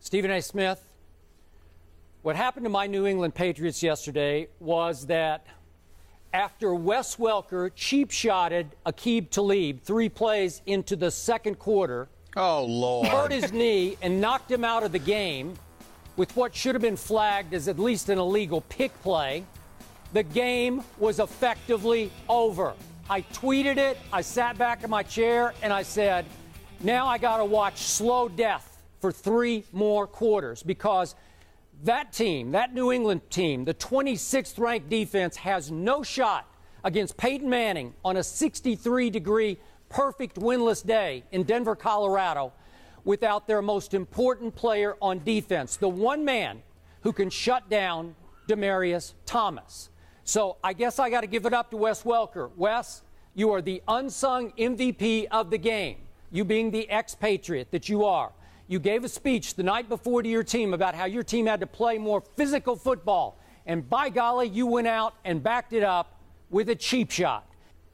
Stephen A. Smith, what happened to my New England Patriots yesterday was that after Wes Welker cheap-shotted Aqib Talib 3 plays into the second quarter, oh, Lord, hurt his knee and knocked him out of the game with what should have been flagged as at least an illegal pick play, the game was effectively over. I tweeted it, I sat back in my chair, and I said, now I got to watch slow death for 3 more quarters because that team, that New England team, the 26th ranked defense, has no shot against Peyton Manning on a 63-degree perfect winless day in Denver, Colorado, without their most important player on defense, the one man who can shut down Demaryius Thomas. So I guess I got to give it up to Wes Welker. Wes, you are the unsung MVP of the game, you being the ex-Patriot that you are. You gave a speech the night before to your team about how your team had to play more physical football. And by golly, you went out and backed it up with a cheap shot.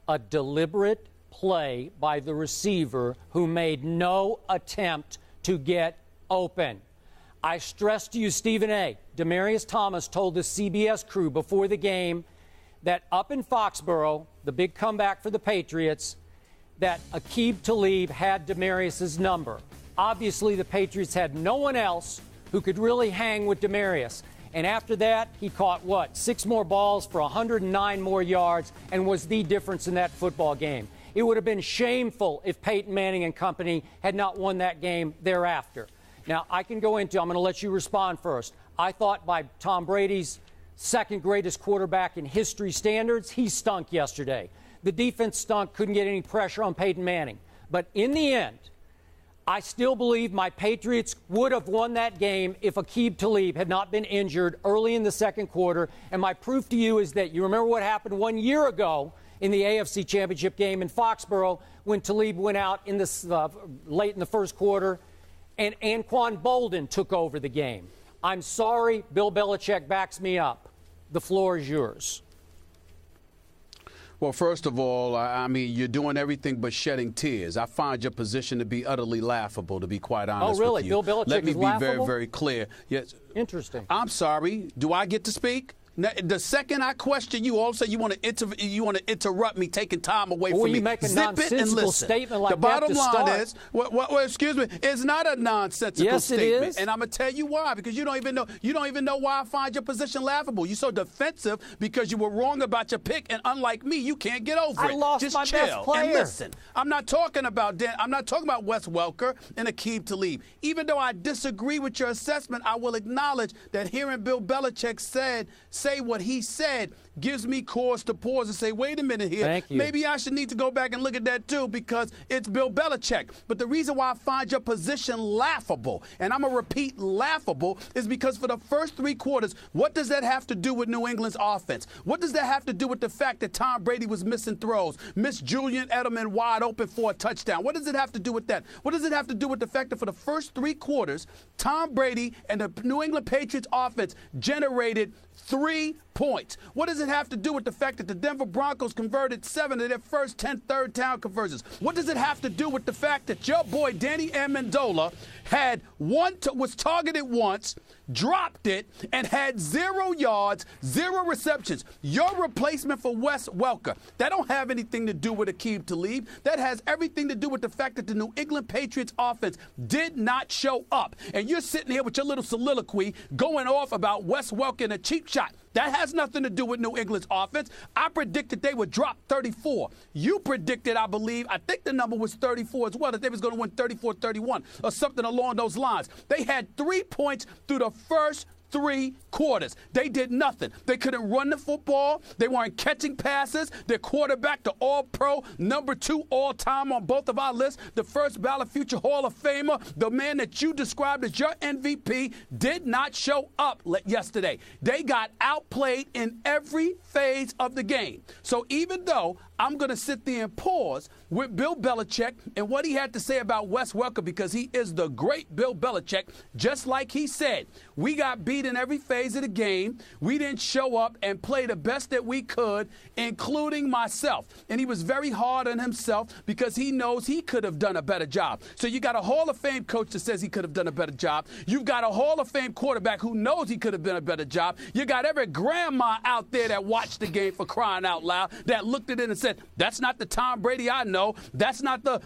A deliberate play by the receiver who made no attempt to get open. I stress to you, Stephen A., Demaryius Thomas told the CBS crew before the game that up in Foxborough, the big comeback for the Patriots, that Aqib Talib had Demaryius's number. Obviously, the Patriots had no one else who could really hang with Demaryius. And after that, he caught, 6 more balls for 109 more yards and was the difference in that football game. It would have been shameful if Peyton Manning and company had not won that game thereafter. Now, I'm going to let you respond first. I thought by Tom Brady's second greatest quarterback in history standards, he stunk yesterday. The defense stunk, couldn't get any pressure on Peyton Manning. But in the end, I still believe my Patriots would have won that game if Aqib Talib had not been injured early in the second quarter. And my proof to you is that you remember what happened 1 year ago in the AFC Championship game in Foxborough when Talib went out in the late in the first quarter and Anquan Bolden took over the game. I'm sorry, Bill Belichick backs me up. The floor is yours. Well, first of all, I mean, you're doing everything but shedding tears. I find your position to be utterly laughable, to be quite honest with you. Oh, really? Bill Belichick Let me is be laughable? very, very clear. Yes. Interesting. I'm sorry. Do I get to speak? Now, the second I question you, all of a sudden you want to interrupt me, taking time away from me. You make a Zip it and nonsensical listen. statement like the bottom that to line start. is, well, excuse me, it's not a nonsensical yes, statement, it is. and I'm gonna tell you why. Because you don't even know why I find your position laughable. You're so defensive because you were wrong about your pick, and unlike me, you can't get over it. I lost Just my chill best player. and listen. I'm not talking about Wes Welker and Aqib Talib. Even though I disagree with your assessment, I will acknowledge that hearing Bill Belichick say what he said gives me cause to pause and say, wait a minute here. Thank you. Maybe I should need to go back and look at that too because it's Bill Belichick. But the reason why I find your position laughable, and I'm going to repeat laughable, is because for the first 3 quarters, what does that have to do with New England's offense? What does that have to do with the fact that Tom Brady was missing throws, missed Julian Edelman wide open for a touchdown? What does it have to do with that? What does it have to do with the fact that for the first 3 quarters, Tom Brady and the New England Patriots offense generated 3 points? What does it have to do with the fact that the Denver Broncos converted 7 of their first 10 third-down conversions? What does it have to do with the fact that your boy Danny Amendola was targeted once, dropped it, and had 0 yards, 0 receptions? Your replacement for Wes Welker, that don't have anything to do with Aqib Talib. That has everything to do with the fact that the New England Patriots offense did not show up. And you're sitting here with your little soliloquy going off about Wes Welker and a cheap shot. That has nothing to do with New England's offense. I predicted they would drop 34. You predicted, I think the number was 34 as well, that they was going to win 34-31 or something along those lines. They had 3 points through the first 3 quarters. They did nothing. They couldn't run the football. They weren't catching passes. Their quarterback, the All-Pro, number 2 all-time on both of our lists, the first ballot future Hall of Famer, the man that you described as your MVP, did not show up yesterday. They got outplayed in every phase of the game. So even though I'm going to sit there and pause with Bill Belichick and what he had to say about Wes Welker, because he is the great Bill Belichick, just like he said, we got beat lead in every phase of the game. We didn't show up and play the best that we could, including myself. And he was very hard on himself because he knows he could have done a better job. So you got a Hall of Fame coach that says he could have done a better job. You've got a Hall of Fame quarterback who knows he could have done a better job. You got every grandma out there that watched the game, for crying out loud, that looked at it and said, that's not the Tom Brady I know. That's not the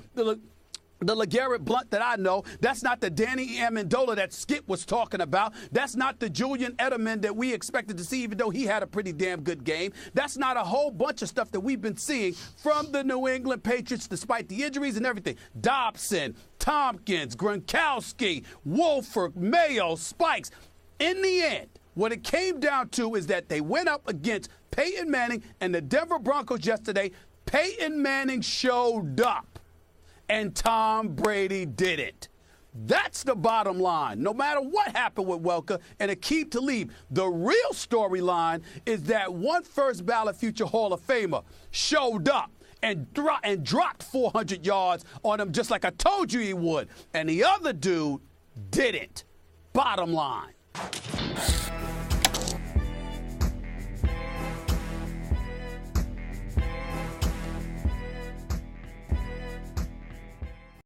LeGarrette Blount that I know. That's not the Danny Amendola that Skip was talking about. That's not the Julian Edelman that we expected to see, even though he had a pretty damn good game. That's not a whole bunch of stuff that we've been seeing from the New England Patriots, despite the injuries and everything. Dobson, Tompkins, Gronkowski, Wolford, Mayo, Spikes. In the end, what it came down to is that they went up against Peyton Manning and the Denver Broncos yesterday. Peyton Manning showed up, and Tom Brady didn't. That's the bottom line. No matter what happened with Welker and Aqib Talib, the real storyline is that one first ballot future Hall of Famer showed up and dropped 400 yards on him just like I told you he would. And the other dude didn't. Bottom line.